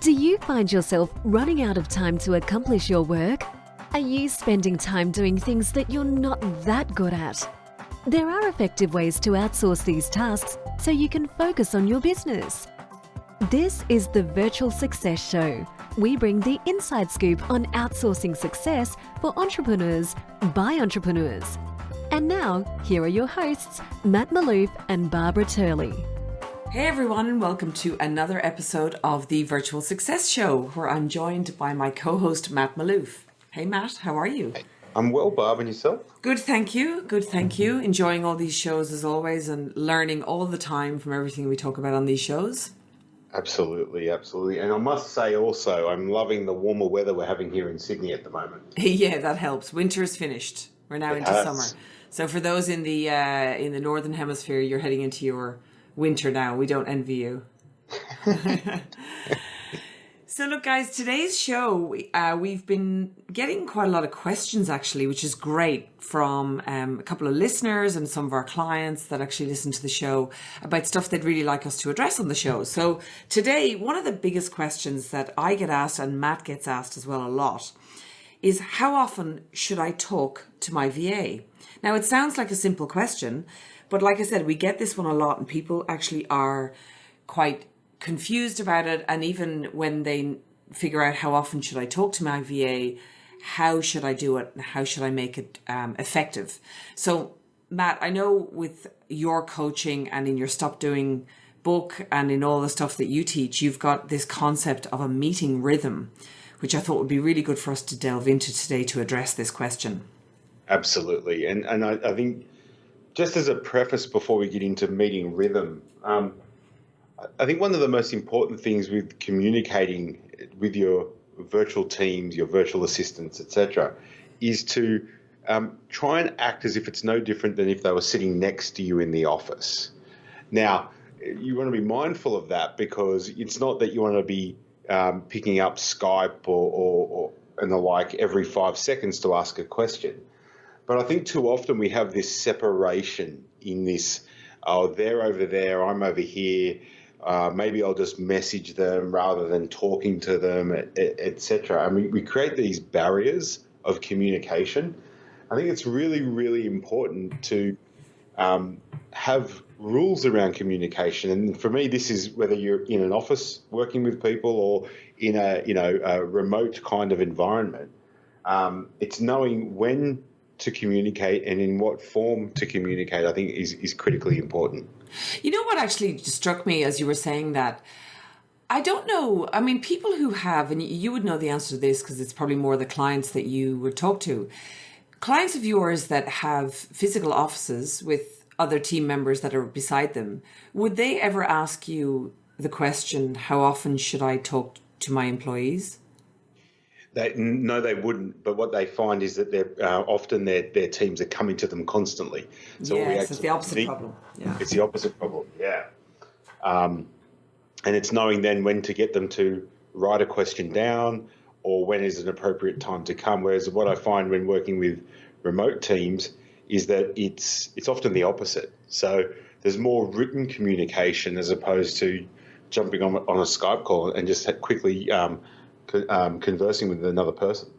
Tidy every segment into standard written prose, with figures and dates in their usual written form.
Do you find yourself running out of time to accomplish your work? Are you spending time doing things that you're not that good at? There are effective ways to outsource these tasks so you can focus on your business. This is the Virtual Success Show. We bring the inside scoop on outsourcing success for entrepreneurs by entrepreneurs. And now, here are your hosts, Matt Maloof and Barbara Turley. Hey everyone, and welcome to another episode of the Virtual Success Show, where I'm joined by my co-host, Matt Maloof. Hey Matt, how are you? I'm well, Barb, and yourself? Good, thank you. Good, thank you. Enjoying all these shows as always and learning all the time from everything we talk about on these shows. Absolutely, absolutely. And I must say also, I'm loving the warmer weather we're having here in Sydney at the moment. Yeah, that helps. Winter is finished. We're now into summer. So for those in the Northern Hemisphere, you're heading into your winter now. We don't envy you. So look, guys, today's show, we've been getting quite a lot of questions, actually, which is great, from a couple of listeners and some of our clients that actually listen to the show about stuff they'd really like us to address on the show. So today, one of the biggest questions that I get asked, and Matt gets asked as well a lot, is how often should I talk to my VA? Now, it sounds like a simple question, but like I said, we get this one a lot, and people actually are quite confused about it. And even when they figure out how often should I talk to my VA, how should I do it, and how should I make it effective? So, Matt, I know with your coaching and in your Stop Doing book and in all the stuff that you teach, you've got this concept of a meeting rhythm, which I thought would be really good for us to delve into today to address this question. Absolutely. And I think, just as a preface before we get into meeting rhythm, I think one of the most important things with communicating with your virtual teams, your virtual assistants, etc., is to try and act as if it's no different than if they were sitting next to you in the office. Now, you want to be mindful of that, because it's not that you want to be picking up Skype or and the like every 5 seconds to ask a question. But I think too often we have this separation in this, oh, they're over there, I'm over here. Maybe I'll just message them rather than talking to them, etc. I mean, we create these barriers of communication. I think it's really, really important to have rules around communication. And for me, this is whether you're in an office working with people or in a remote kind of environment. It's knowing when to communicate and in what form to communicate, I think is critically important. You know what actually struck me as you were saying that? I don't know. I mean, people who have, and you would know the answer to this because it's probably more the clients that you would talk to, clients of yours that have physical offices with other team members that are beside them, would they ever ask you the question, how often should I talk to my employees? No, they wouldn't. But what they find is that they're often their teams are coming to them constantly. So yes, it's the opposite problem. Yeah, it's the opposite problem. Yeah, and it's knowing then when to get them to write a question down or when is an appropriate time to come. Whereas what I find when working with remote teams is that it's often the opposite. So there's more written communication as opposed to jumping on a Skype call and just quickly conversing with another person.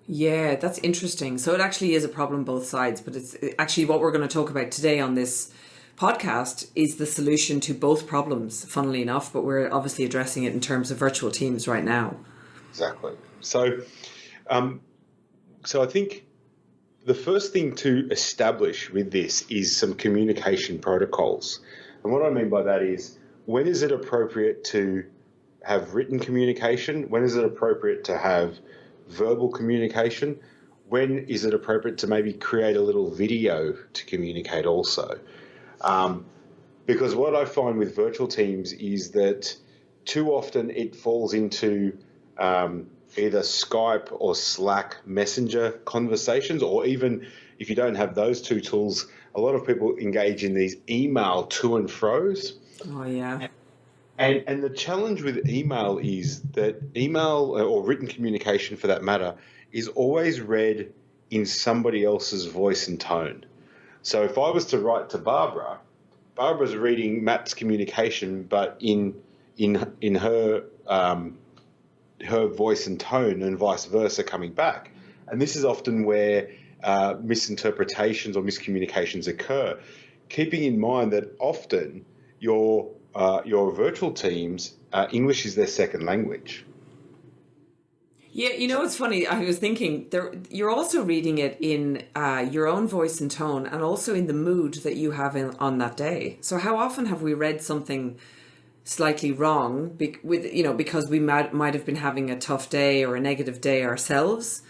Yeah, that's interesting. So it actually is a problem both sides, but it's actually what we're going to talk about today on this podcast is the solution to both problems, funnily enough, but we're obviously addressing it in terms of virtual teams right now. Exactly. So I think the first thing to establish with this is some communication protocols. And what I mean by that is, when is it appropriate to have written communication? When is it appropriate to have verbal communication? When is it appropriate to maybe create a little video to communicate also? Because what I find with virtual teams is that too often it falls into either Skype or Slack messenger conversations, or even if you don't have those two tools, a lot of people engage in these email to and fro's. Oh, yeah. And the challenge with email is that email, or written communication for that matter, is always read in somebody else's voice and tone. So if I was to write to Barbara, Barbara's reading Matt's communication, but in her her voice and tone and vice versa coming back. And this is often where misinterpretations or miscommunications occur. Keeping in mind that often your virtual teams, English is their second language. Yeah, it's funny. I was thinking you're also reading it in your own voice and tone, and also in the mood that you have on that day. So how often have we read something slightly wrong because we might have been having a tough day or a negative day ourselves,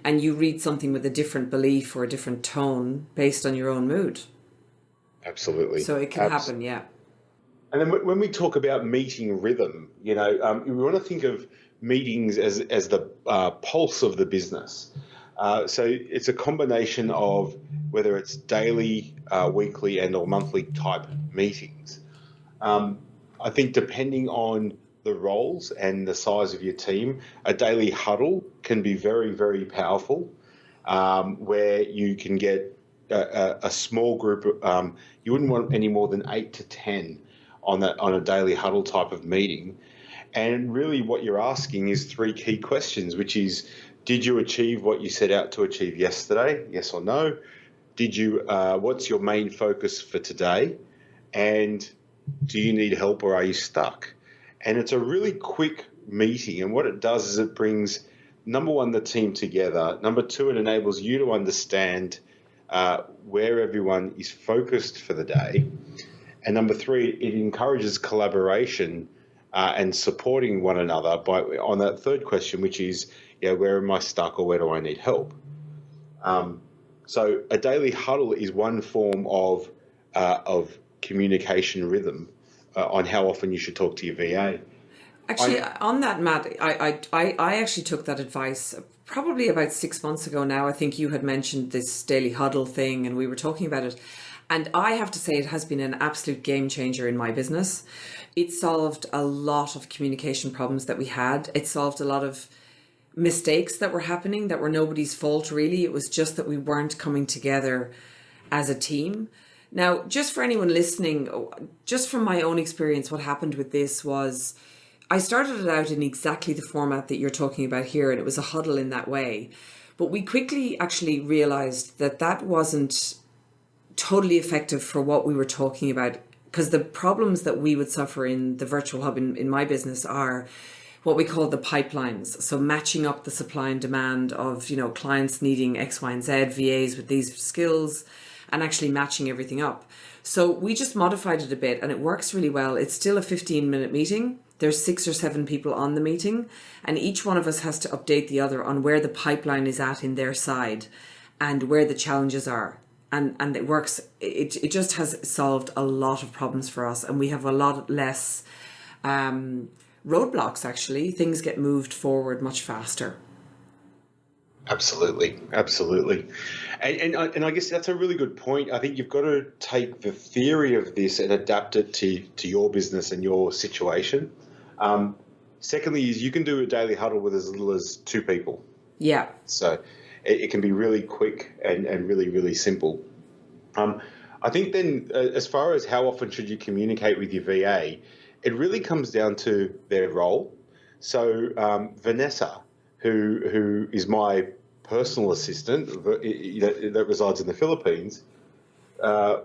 and you read something with a different belief or a different tone based on your own mood? Absolutely. So it can happen, yeah. And then when we talk about meeting rhythm, we want to think of meetings as the pulse of the business. So it's a combination of whether it's daily, weekly, and or monthly type meetings. I think depending on the roles and the size of your team, a daily huddle can be very, very powerful, where you can get a small group. You wouldn't want any more than 8 to 10 on a daily huddle type of meeting. And really what you're asking is 3 key questions, which is, did you achieve what you set out to achieve yesterday? Yes or no? What's your main focus for today? And do you need help or are you stuck? And it's a really quick meeting. And what it does is it brings, number one, the team together. Number two, it enables you to understand where everyone is focused for the day. And number three, it encourages collaboration and supporting one another on that third question, which is, where am I stuck or where do I need help? So a daily huddle is one form of communication rhythm on how often you should talk to your VA. Actually, on that, Matt, I actually took that advice probably about 6 months ago now. I think you had mentioned this daily huddle thing and we were talking about it. And I have to say it has been an absolute game changer in my business. It solved a lot of communication problems that we had. It solved a lot of mistakes that were happening that were nobody's fault, really. It was just that we weren't coming together as a team. Now, just for anyone listening, just from my own experience, what happened with this was I started it out in exactly the format that you're talking about here, and it was a huddle in that way. But we quickly actually realized that that wasn't totally effective for what we were talking about, because the problems that we would suffer in the virtual hub in my business are what we call the pipelines. So matching up the supply and demand of, clients needing X, Y, and Z, VAs with these skills, and actually matching everything up. So we just modified it a bit and it works really well. It's still a 15-minute meeting. There's 6 or 7 people on the meeting, and each one of us has to update the other on where the pipeline is at in their side and where the challenges are. And it works. It just has solved a lot of problems for us, and we have a lot less roadblocks. Actually, things get moved forward much faster. Absolutely. And I guess that's a really good point. I think you've got to take the theory of this and adapt it to your business and your situation. Secondly, is you can do a daily huddle with as little as 2 people. Yeah. So it can be really quick and really, really simple. I think then as far as how often should you communicate with your VA, it really comes down to their role. So Vanessa, who is my personal assistant that resides in the Philippines,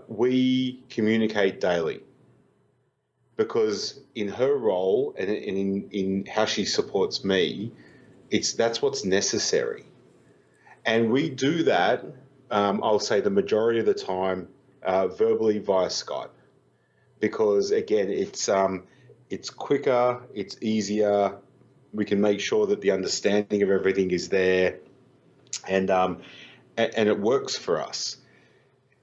we communicate daily because in her role and in how she supports me, that's what's necessary. And we do that, I'll say the majority of the time, verbally via Skype, because again, it's quicker, it's easier. We can make sure that the understanding of everything is there, and it works for us.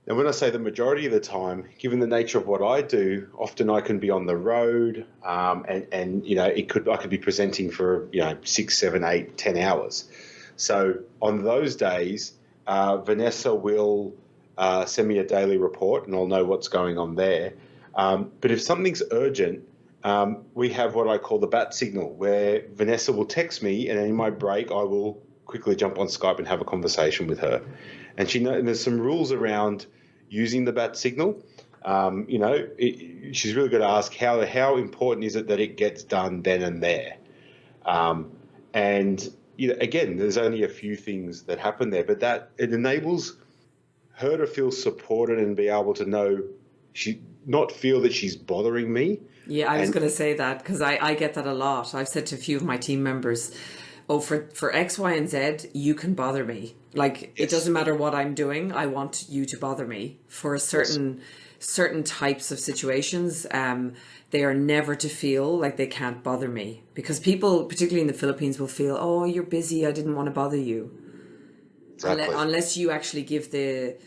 And when I say the majority of the time, given the nature of what I do, often I can be on the road, and I could be presenting for 6, 7, 8, 10 hours. So on those days, Vanessa will send me a daily report, and I'll know what's going on there. But if something's urgent, we have what I call the bat signal, where Vanessa will text me, and in my break, I will quickly jump on Skype and have a conversation with her. And there's some rules around using the bat signal. She's really got to ask how important is it that it gets done then and there. And again, there's only a few things that happen there, but that it enables her to feel supported and be able to know not feel that she's bothering me. Yeah, I was going to say that because I get that a lot. I've said to a few of my team members, oh, for X, Y, and Z, you can bother me. Like, it doesn't matter what I'm doing. I want you to bother me for a certain types of situations. They are never to feel like they can't bother me, because people, particularly in the Philippines, will feel, oh, you're busy, I didn't want to bother you. Exactly. Unless you actually give the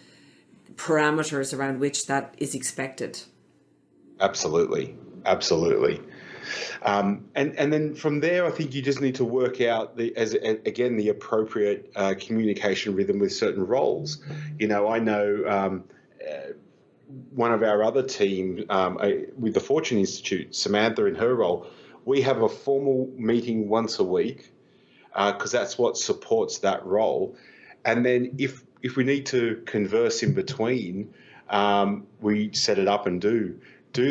parameters around which that is expected. Absolutely. And then from there, I think you just need to work out the appropriate communication rhythm with certain roles. I know one of our other team with the Fortune Institute, Samantha, in her role, we have a formal meeting once a week because that's what supports that role. And then if we need to converse in between, we set it up and do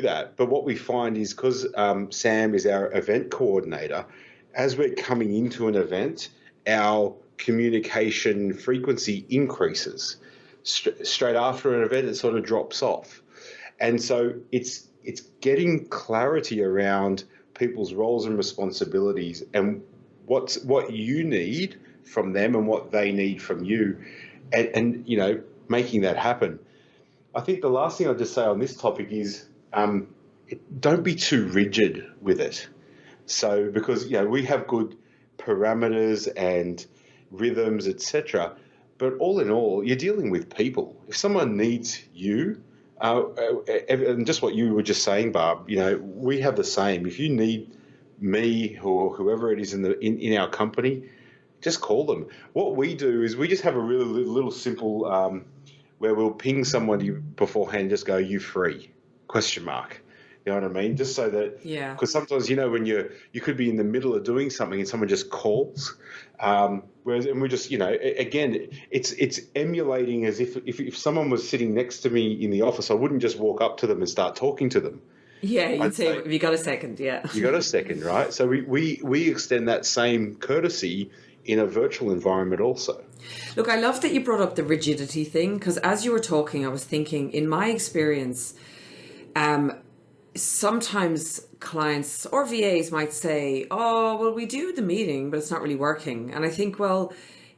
that. But what we find is, because Sam is our event coordinator, as we're coming into an event, our communication frequency increases. Straight after an event, it sort of drops off. And so it's getting clarity around people's roles and responsibilities and what you need from them and what they need from you, and making that happen. I think the last thing I'll just say on this topic is don't be too rigid with it. So, because we have good parameters and rhythms, etc. But all in all, you're dealing with people. If someone needs you, and just what you were just saying, Barb, we have the same. If you need me or whoever it is in our company, just call them. What we do is we just have a really little simple where we'll ping someone beforehand, just go, "You free?" ? You know what I mean? Just so that, because sometimes, when you could be in the middle of doing something and someone just calls. Whereas, and we just, again, it's emulating as if someone was sitting next to me in the office, I wouldn't just walk up to them and start talking to them. Yeah, you'd say, "Have you got a second?" Yeah. You got a second, right? So we extend that same courtesy in a virtual environment also. Look, I love that you brought up the rigidity thing, because as you were talking, I was thinking, in my experience, sometimes clients or VAs might say, "Oh, well, we do the meeting, but it's not really working." And I think, well,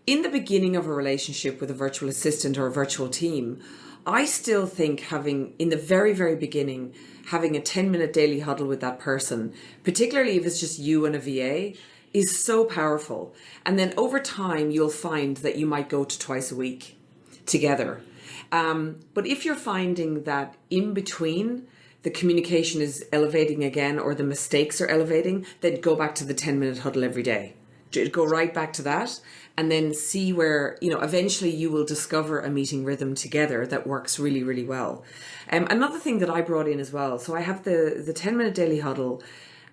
in the beginning of a relationship with a virtual assistant or a virtual team, I still think in the very, very beginning, having a 10-minute daily huddle with that person, particularly if it's just you and a VA, is so powerful. And then over time, you'll find that you might go to twice a week together. But if you're finding that in between, the communication is elevating again, or the mistakes are elevating, then go back to the 10-minute huddle every day. Go right back to that, and then see where, eventually you will discover a meeting rhythm together that works really, really well. Another thing that I brought in as well, so I have the 10-minute daily huddle,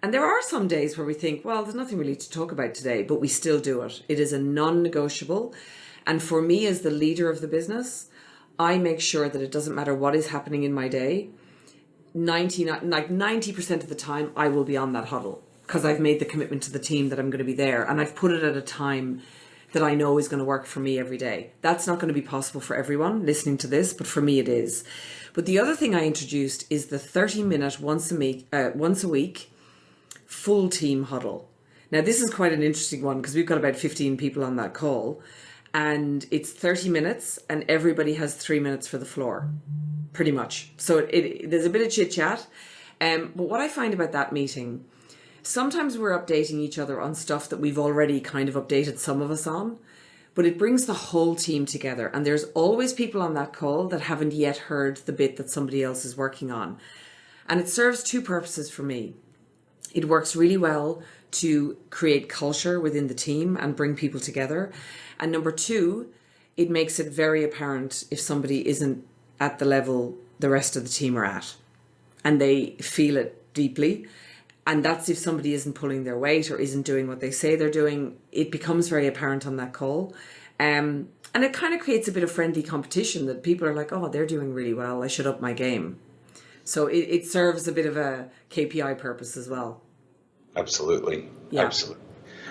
and there are some days where we think, well, there's nothing really to talk about today, but we still do it. It is a non-negotiable. And for me, as the leader of the business, I make sure that it doesn't matter what is happening in my day. 90% of the time I will be on that huddle, because I've made the commitment to the team that I'm going to be there, and I've put it at a time that I know is going to work for me every day. That's not going to be possible for everyone listening to this, but for me it is. But the other thing I introduced is the 30-minute once a week full team huddle. Now this is quite an interesting one, because we've got about 15 people on that call, and it's 30 minutes and everybody has 3 minutes for the floor. Pretty much. So there's a bit of chit chat. But what I find about that meeting, sometimes we're updating each other on stuff that we've already kind of updated some of us on, but it brings the whole team together. And there's always people on that call that haven't yet heard the bit that somebody else is working on. And it serves two purposes for me. It works really well to create culture within the team and bring people together. And number two, it makes it very apparent if somebody isn't at the level the rest of the team are at, and they feel it deeply. And that's if somebody isn't pulling their weight or isn't doing what they say they're doing. It becomes very apparent on that call. And it kind of creates a bit of friendly competition, that people are like, oh, they're doing really well, I should up my game. So it serves a bit of a KPI purpose as well. Absolutely. Yeah. Absolutely.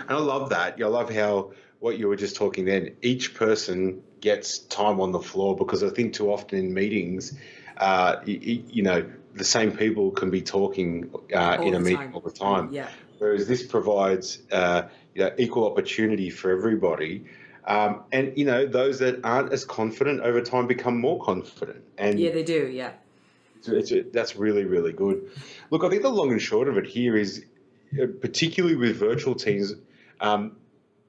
And I love that. I love how what you were just talking then, each person gets time on the floor, because I think too often in meetings, the same people can be talking in a meeting all the time. Yeah. Whereas this provides equal opportunity for everybody. And those that aren't as confident over time become more confident. And Yeah, they do. Yeah. That's really, really good. Look, I think the long and short of it here is, particularly with virtual teams,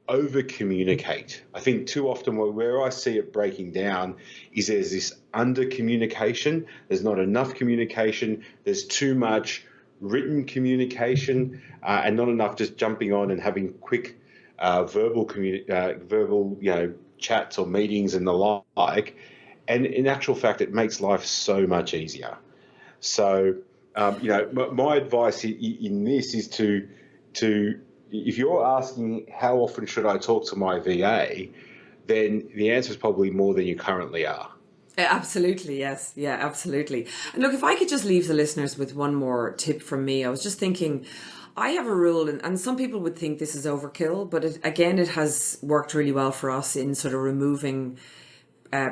over communicate. I think too often where I see it breaking down is there's this under communication. There's not enough communication. There's too much written communication, and not enough just jumping on and having quick verbal chats or meetings and the like. And in actual fact, it makes life so much easier. So, my advice in this is to if you're asking how often should I talk to my VA, then the answer is probably more than you currently are. Absolutely, yes. Yeah, absolutely. And look, if I could just leave the listeners with one more tip from me, I was just thinking, I have a rule, and some people would think this is overkill, but it has worked really well for us in sort of removing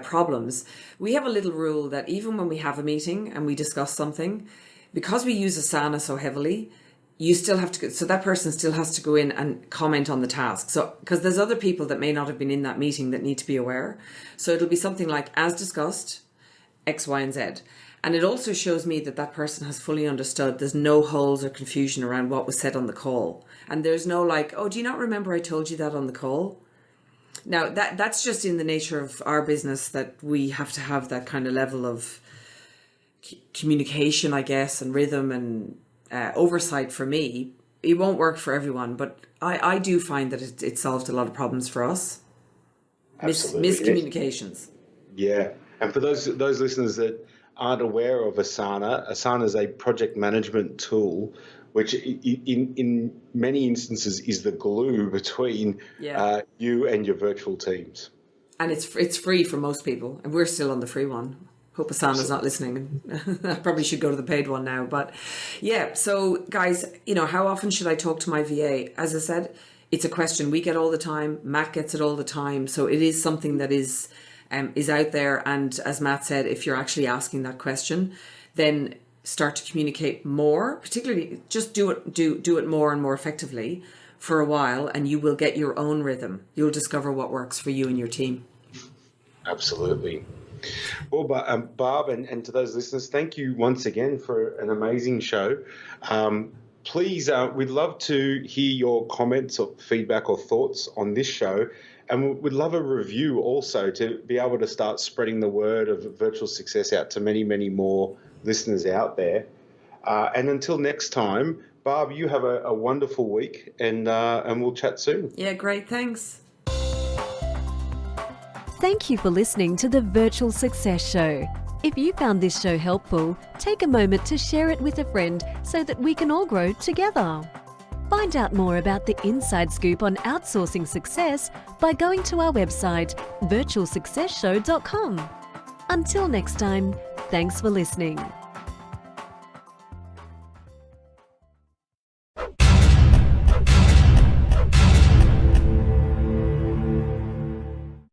problems. We have a little rule that even when we have a meeting and we discuss something, because we use Asana so heavily, you still have to, so that person still has to go in and comment on the task. So, because there's other people that may not have been in that meeting that need to be aware. So it'll be something like, as discussed, X, Y, and Z. And it also shows me that that person has fully understood. There's no holes or confusion around what was said on the call. And there's no like, oh, do you not remember I told you that on the call? Now, that's just in the nature of our business, that we have to have that kind of level of communication, I guess, and rhythm and oversight. For me, it won't work for everyone, but I do find that it solved a lot of problems for us. Miscommunications. Yeah. And for those listeners that aren't aware of Asana is a project management tool which in many instances is the glue between you and your virtual teams. And it's free for most people, and we're still on the free one. Hope Asana's not listening. I probably should go to the paid one now. But yeah, so guys, how often should I talk to my VA? As I said, it's a question we get all the time. Matt gets it all the time. So it is something that is out there. And as Matt said, if you're actually asking that question, then start to communicate more. Particularly, just do it more and more effectively for a while, and you will get your own rhythm. You'll discover what works for you and your team. Absolutely. Well, Barb, and to those listeners, thank you once again for an amazing show. Please, we'd love to hear your comments or feedback or thoughts on this show. And we'd love a review also to be able to start spreading the word of virtual success out to many, many more listeners out there. And until next time, Barb, you have a wonderful week, and we'll chat soon. Yeah, great. Thanks. Thank you for listening to the Virtual Success Show. If you found this show helpful, take a moment to share it with a friend so that we can all grow together. Find out more about the inside scoop on outsourcing success by going to our website, virtualsuccessshow.com. Until next time, thanks for listening.